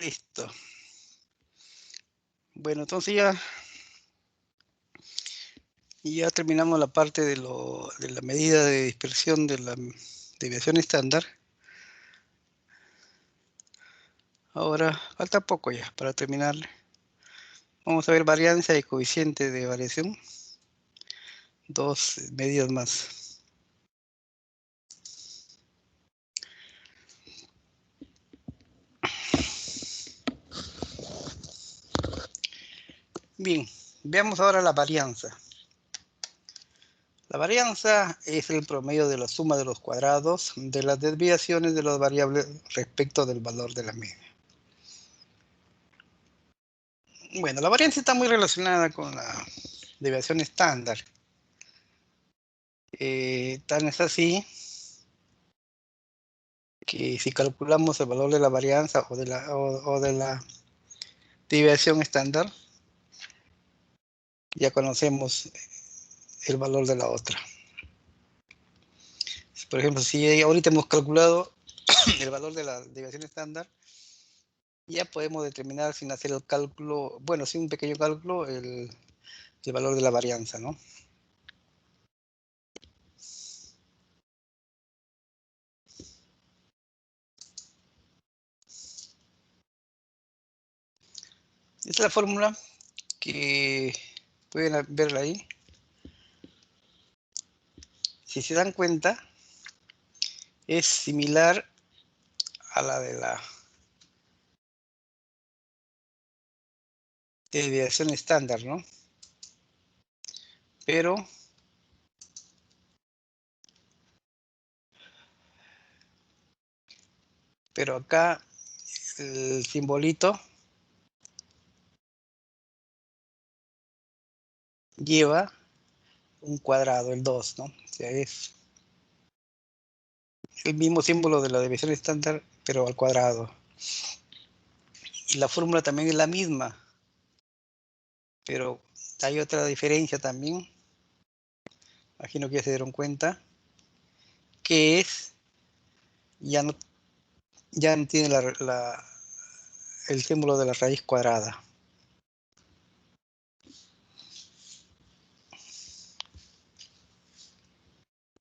Listo. Bueno, entonces ya terminamos la parte de la medida de dispersión de la desviación estándar. Ahora falta poco ya para terminar. Vamos a ver varianza y coeficiente de variación. Dos medidas más. Bien, veamos ahora la varianza. La varianza es el promedio de la suma de los cuadrados de las desviaciones de las variables respecto del valor de la media. Bueno, la varianza está muy relacionada con la desviación estándar. Tan es así que si calculamos el valor de la varianza o de la desviación estándar, ya conocemos el valor de la otra. Por ejemplo, si ahorita hemos calculado el valor de la desviación estándar, ya podemos determinar sin hacer el cálculo, bueno, sin un pequeño cálculo, el valor de la varianza, ¿no? Esta es la fórmula que pueden verla ahí. Si se dan cuenta, es similar a la de la desviación estándar, ¿no? Pero acá el simbolito lleva un cuadrado, el 2, ¿no? O sea, es el mismo símbolo de la desviación estándar, pero al cuadrado. Y la fórmula también es la misma, pero hay otra diferencia también, imagino que ya se dieron cuenta, que es, ya no tiene el símbolo de la raíz cuadrada.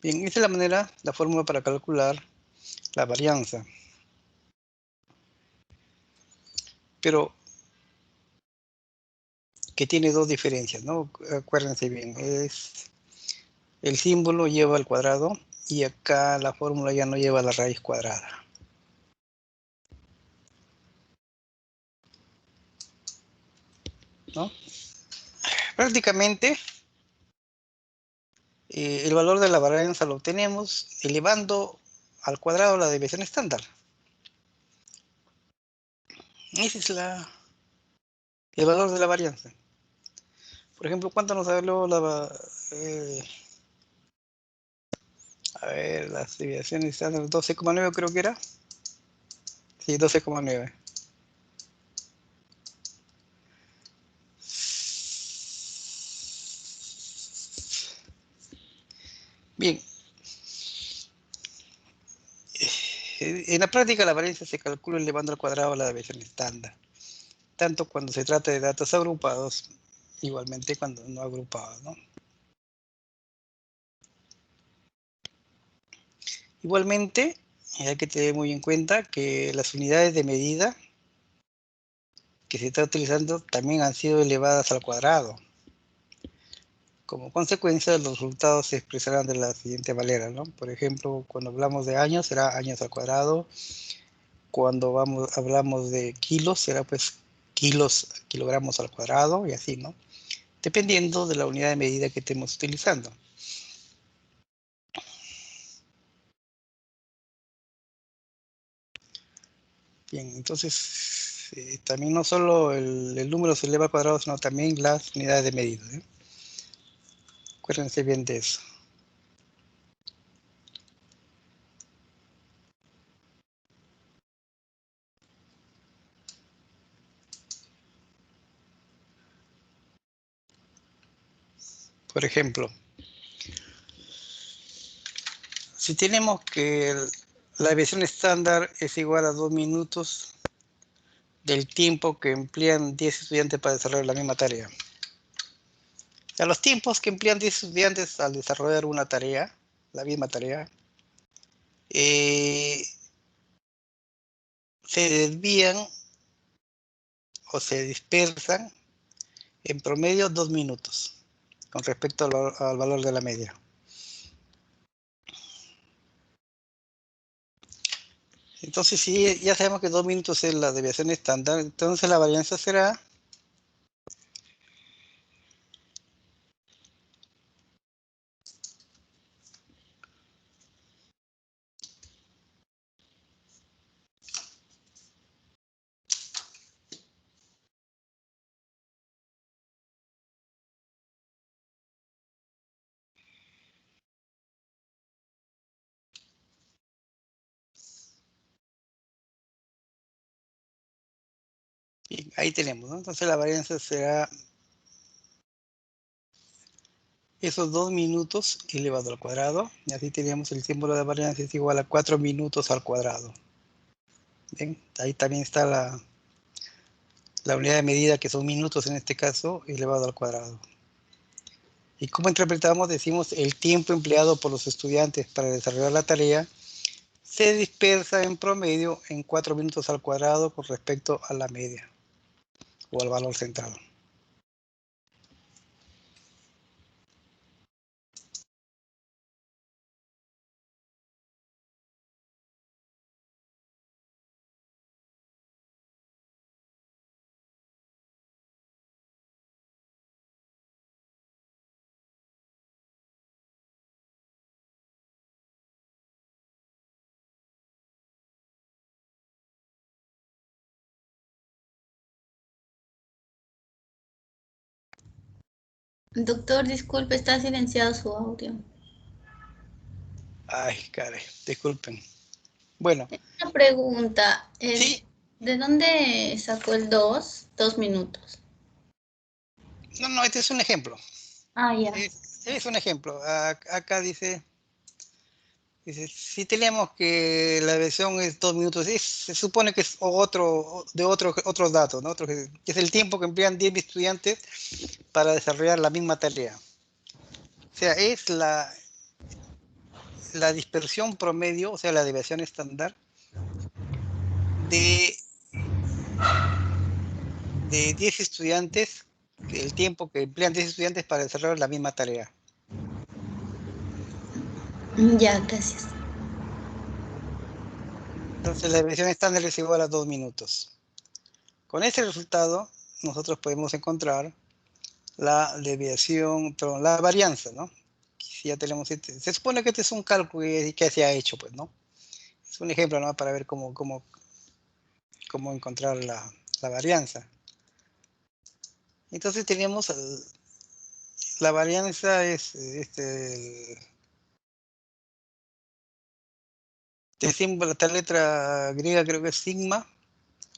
Bien, esta es la manera, la fórmula para calcular la varianza. Pero que tiene dos diferencias, ¿no? Acuérdense bien, el símbolo lleva al cuadrado y acá la fórmula ya no lleva la raíz cuadrada, ¿no? Prácticamente el valor de la varianza lo obtenemos elevando al cuadrado la desviación estándar. Ese es el valor de la varianza. Por ejemplo, ¿cuánto nos habló a ver, las desviaciones estándar? 12,9 creo que era. Sí, 12,9. Bien. En la práctica la varianza se calcula elevando al cuadrado la desviación estándar, tanto cuando se trata de datos agrupados, igualmente cuando no agrupados, ¿no? Igualmente, hay que tener muy en cuenta que las unidades de medida que se está utilizando también han sido elevadas al cuadrado. Como consecuencia, los resultados se expresarán de la siguiente manera, ¿no? Por ejemplo, cuando hablamos de años, será años al cuadrado. Cuando hablamos de kilos, será pues kilogramos al cuadrado y así, ¿no? Dependiendo de la unidad de medida que estemos utilizando. Bien, entonces también no solo el número se eleva al cuadrado, sino también las unidades de medida, ¿eh? Acuérdense bien de eso. Por ejemplo, si tenemos que la desviación estándar es igual a 2 minutos del tiempo que emplean 10 estudiantes para desarrollar la misma tarea. O sea, los tiempos que emplean 10 estudiantes al desarrollar una tarea, la misma tarea, se desvían o se dispersan en promedio 2 minutos con respecto al valor de la media. Entonces, si ya sabemos que 2 minutos es la desviación estándar, entonces la varianza será y ahí tenemos, ¿no? Entonces la varianza será esos 2 minutos elevado al cuadrado, y así tenemos el símbolo de varianza es igual a 4 minutos al cuadrado. Bien, ahí también está la unidad de medida, que son minutos en este caso, elevado al cuadrado. ¿Y cómo interpretamos? Decimos el tiempo empleado por los estudiantes para desarrollar la tarea se dispersa en promedio en 4 minutos al cuadrado con respecto a la media o al valor central. Doctor, disculpe, está silenciado su audio. Ay, caray, disculpen. Bueno, Una pregunta, sí, ¿de dónde sacó el 2? 2 minutos. no, este es un ejemplo. Ah, ya. Es un ejemplo. Acá dice, si tenemos que la versión es 2 minutos, se supone que es otros datos, ¿no? Que es el tiempo que emplean 10 estudiantes para desarrollar la misma tarea. O sea, es la dispersión promedio, o sea, la desviación estándar de 10 estudiantes, el tiempo que emplean 10 estudiantes para desarrollar la misma tarea. Ya, gracias. Entonces la desviación estándar es igual a 2 minutos. Con ese resultado, nosotros podemos encontrar la desviación, perdón, la varianza, ¿no? Si ya tenemos se supone que este es un cálculo que se ha hecho, pues, ¿no? Es un ejemplo, ¿no? Para ver cómo encontrar la varianza. Entonces tenemos la varianza es símbolo, esta letra griega creo que es sigma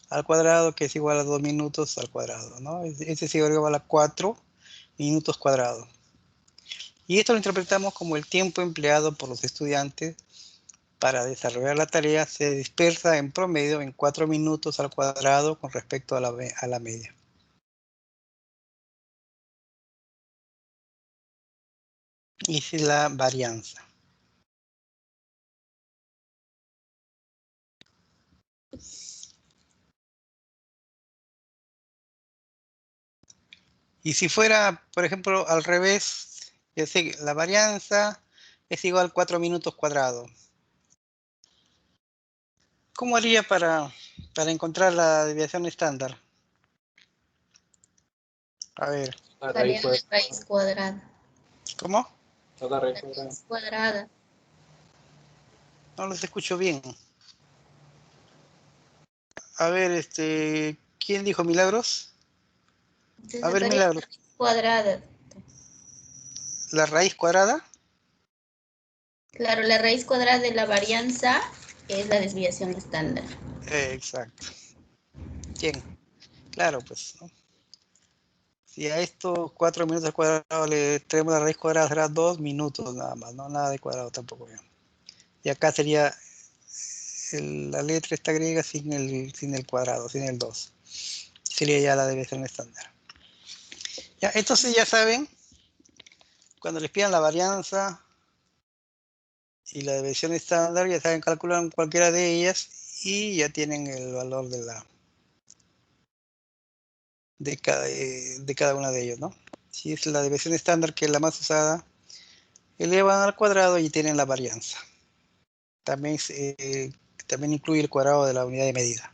al cuadrado, que es igual a 2 minutos al cuadrado, ¿no? Ese es igual a 4 minutos cuadrados. Y esto lo interpretamos como el tiempo empleado por los estudiantes para desarrollar la tarea se dispersa en promedio en 4 minutos al cuadrado con respecto a la media. Y si la varianza. Y si fuera, por ejemplo, al revés, es decir, la varianza es igual a 4 minutos cuadrados. ¿Cómo haría para encontrar la desviación estándar? A ver, Daría la raíz cuadrada. ¿cómo? La raíz cuadrada. No los escucho bien. A ver, ¿quién dijo Milagros? Se A ver, sacaría la Milagros, raíz cuadrada. ¿la raíz cuadrada? Claro, la raíz cuadrada de la varianza es la desviación estándar. Exacto. ¿Quién? Claro, pues, ¿no? Si a estos 4 minutos al cuadrado le traemos la raíz cuadrada, será 2 minutos nada más, no nada de cuadrado tampoco. Bien. Y acá sería la letra esta griega sin el cuadrado, sin el 2. sería ya la desviación estándar. Ya, entonces ya saben, cuando les pidan la varianza y la desviación estándar, ya saben, calculan cualquiera de ellas y ya tienen el valor de cada una de ellas, ¿no? Si es la desviación estándar, que es la más usada, elevan al cuadrado y tienen la varianza. También, también incluye el cuadrado de la unidad de medida.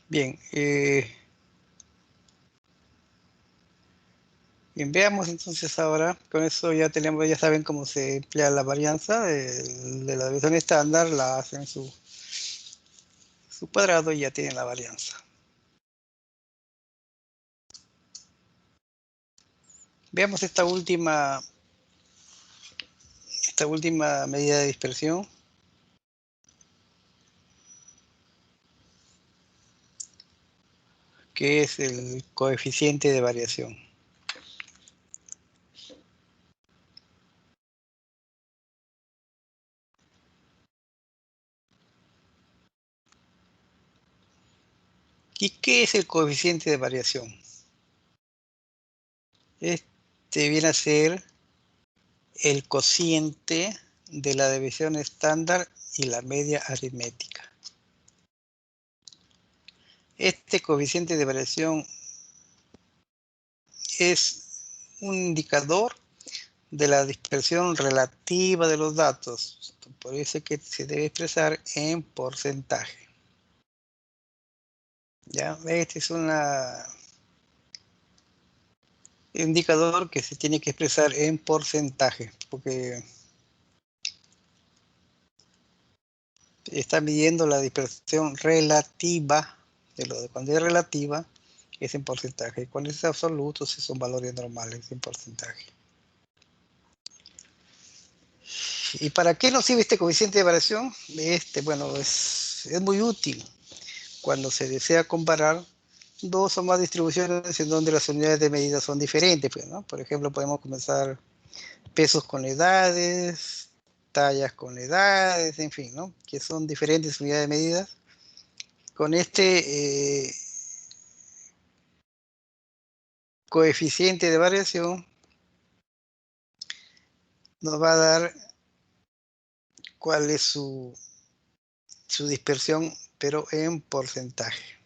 Bien, bien, veamos entonces ahora, con eso ya tenemos, ya saben cómo se emplea la varianza de la desviación estándar, la hacen su cuadrado y ya tienen la varianza. Veamos esta última medida de dispersión, que es el coeficiente de variación. ¿Y qué es el coeficiente de variación? Este viene a ser el cociente de la desviación estándar y la media aritmética. Este coeficiente de variación es un indicador de la dispersión relativa de los datos. Por eso que se debe expresar en porcentaje. ¿Ya? Este es un indicador que se tiene que expresar en porcentaje, porque está midiendo la dispersión relativa, cuando es relativa es en porcentaje, cuando es absoluto son valores normales en porcentaje. ¿Y para qué nos sirve este coeficiente de variación? Bueno, es muy útil cuando se desea comparar dos o más distribuciones en donde las unidades de medida son diferentes, pues, ¿no? Por ejemplo, podemos comenzar pesos con edades, tallas con edades, en fin, ¿no? Que son diferentes unidades de medida. Con este coeficiente de variación nos va a dar cuál es su dispersión, pero en porcentaje.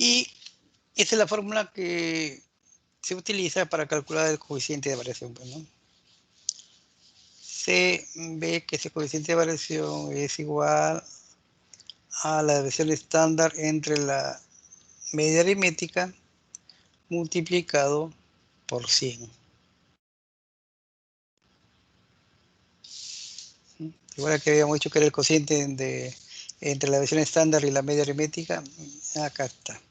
Y esta es la fórmula que se utiliza para calcular el coeficiente de variación, pues, ¿no? Se ve que ese coeficiente de variación es igual a la desviación estándar entre la media aritmética multiplicado por 100. Igual que habíamos dicho que era el cociente entre la desviación estándar y la media aritmética, acá está.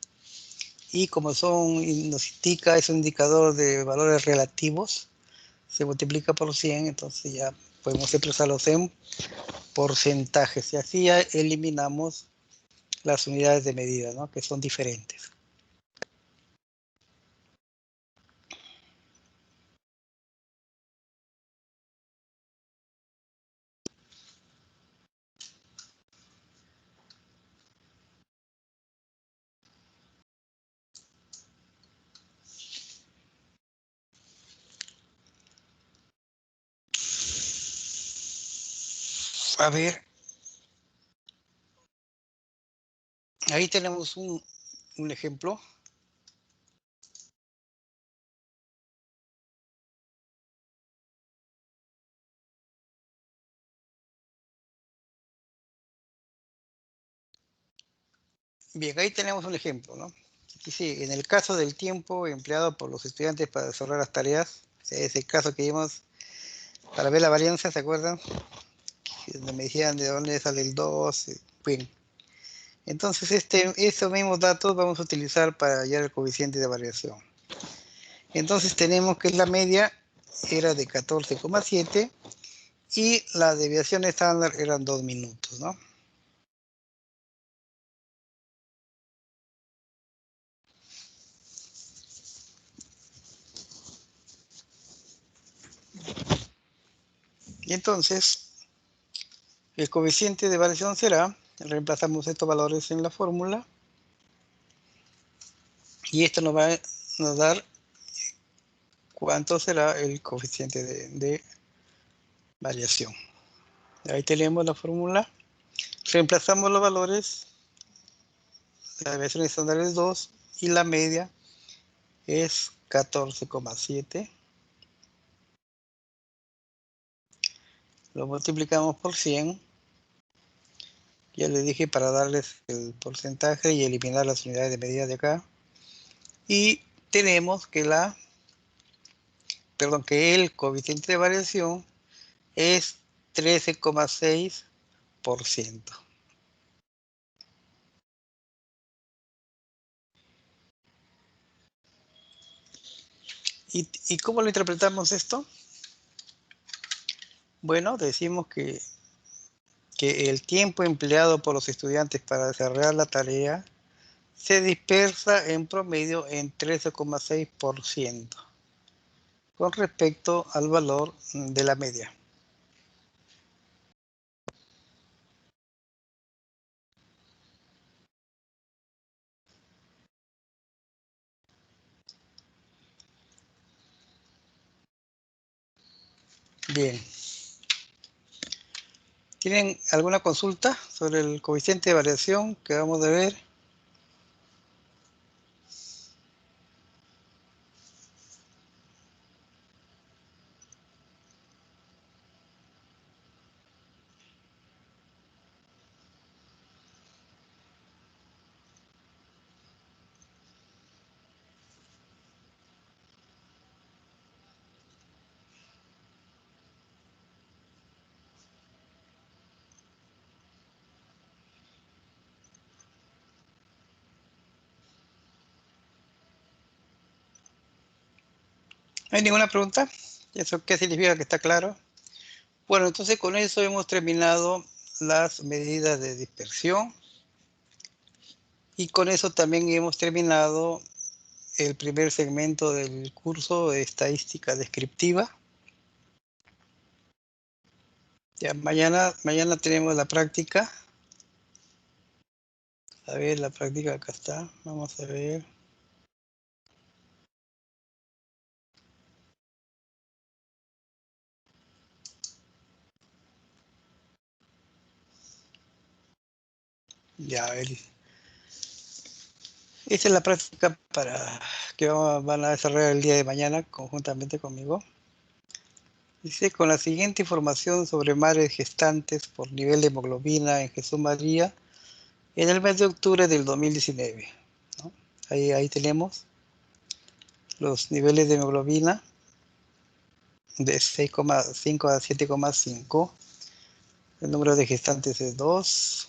Y como nos indica, es un indicador de valores relativos, se multiplica por 100, entonces ya podemos expresarlos en porcentajes. Y así ya eliminamos las unidades de medida, ¿no? Que son diferentes. A ver, ahí tenemos un ejemplo Bien, ahí tenemos un ejemplo, ¿no? Dice, en el caso del tiempo empleado por los estudiantes para desarrollar las tareas, es el caso que vimos para ver la varianza, ¿se acuerdan? Donde me decían de dónde sale el 2. Bien. Entonces, estos mismos datos vamos a utilizar para hallar el coeficiente de variación. Entonces, tenemos que la media era de 14,7 y la desviación estándar eran 2 minutos, ¿no? Y entonces, el coeficiente de variación será, reemplazamos estos valores en la fórmula, y esto nos va a dar cuánto será el coeficiente de variación. Ahí tenemos la fórmula. Reemplazamos los valores, la desviación estándar es 2 y la media es 14,7. Lo multiplicamos por 100. Ya les dije para darles el porcentaje y eliminar las unidades de medida de acá. Y tenemos que el coeficiente de variación es 13,6%. ¿Y cómo lo interpretamos esto? Bueno, decimos que el tiempo empleado por los estudiantes para desarrollar la tarea se dispersa en promedio en 13,6% con respecto al valor de la media. Bien. ¿Tienen alguna consulta sobre el coeficiente de variación que vamos a ver? ¿No hay ninguna pregunta? ¿Eso qué significa que está claro? Bueno, entonces con eso hemos terminado las medidas de dispersión y con eso también hemos terminado el primer segmento del curso de estadística descriptiva. Ya mañana tenemos la práctica. A ver, la práctica acá está. Vamos a ver. Ya, a ver. Esta es la práctica para que van a desarrollar el día de mañana conjuntamente conmigo. Dice, con la siguiente información sobre madres gestantes por nivel de hemoglobina en Jesús María en el mes de octubre del 2019. ¿No? Ahí tenemos los niveles de hemoglobina de 6,5 a 7,5. El número de gestantes es 2.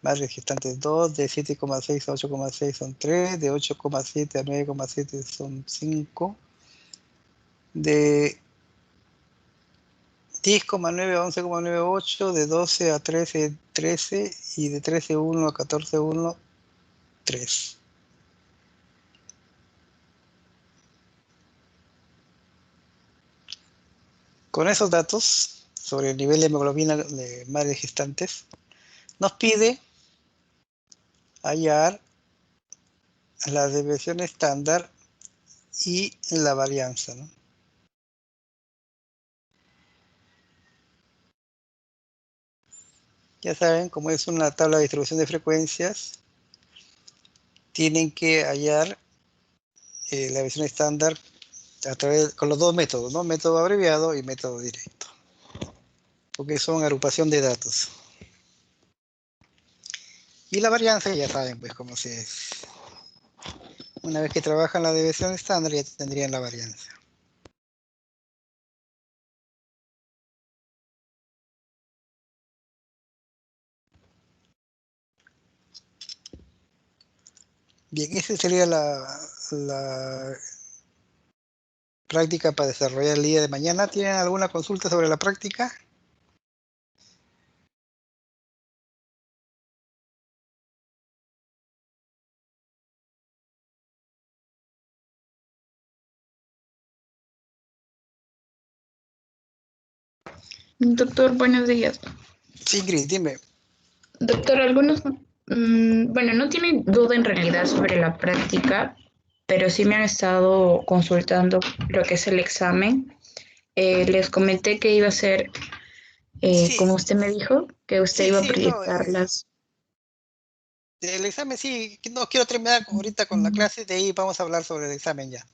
Madres gestantes 2. De 7,6 a 8,6 son 3. De 8,7 a 9,7 son 5. De 10,9 a 11,98, de 12 a 13, 13 y de 13,1 a 14,1, 3. Con esos datos sobre el nivel de hemoglobina de madres gestantes, nos pide hallar la desviación estándar y la varianza, ¿no? Ya saben, como es una tabla de distribución de frecuencias, tienen que hallar la desviación estándar con los dos métodos, ¿no? Método abreviado y método directo, porque son agrupación de datos. Y la varianza ya saben, pues, cómo se es. Una vez que trabajan la desviación estándar, ya tendrían la varianza. Bien, esa sería la práctica para desarrollar el día de mañana. ¿Tienen alguna consulta sobre la práctica? Doctor, buenos días. Sí, Ingrid, dime. Doctor, bueno, no tienen duda en realidad sobre la práctica, pero sí me han estado consultando lo que es el examen. Les comenté que iba a ser, Sí, como usted me dijo, que usted iba a sí, no. proyectar las... El examen sí, no quiero terminar ahorita con la clase, de ahí vamos a hablar sobre el examen ya.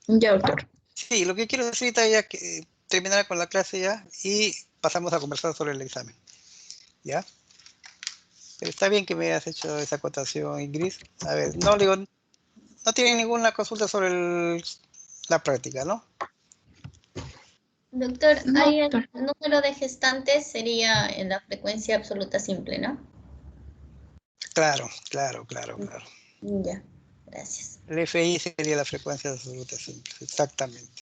Ya, doctor. Sí, lo que quiero decir ahorita ya que terminar con la clase ya y pasamos a conversar sobre el examen. ¿Ya? Pero está bien que me hayas hecho esa acotación, Ingrid. A ver, no digo, no tienen ninguna consulta sobre la práctica, ¿no? Doctor, No, hay el doctor. número de gestantes sería en la frecuencia absoluta simple, ¿no? Claro, claro, claro, claro. Ya, gracias. El FI sería la frecuencia absoluta simple, exactamente.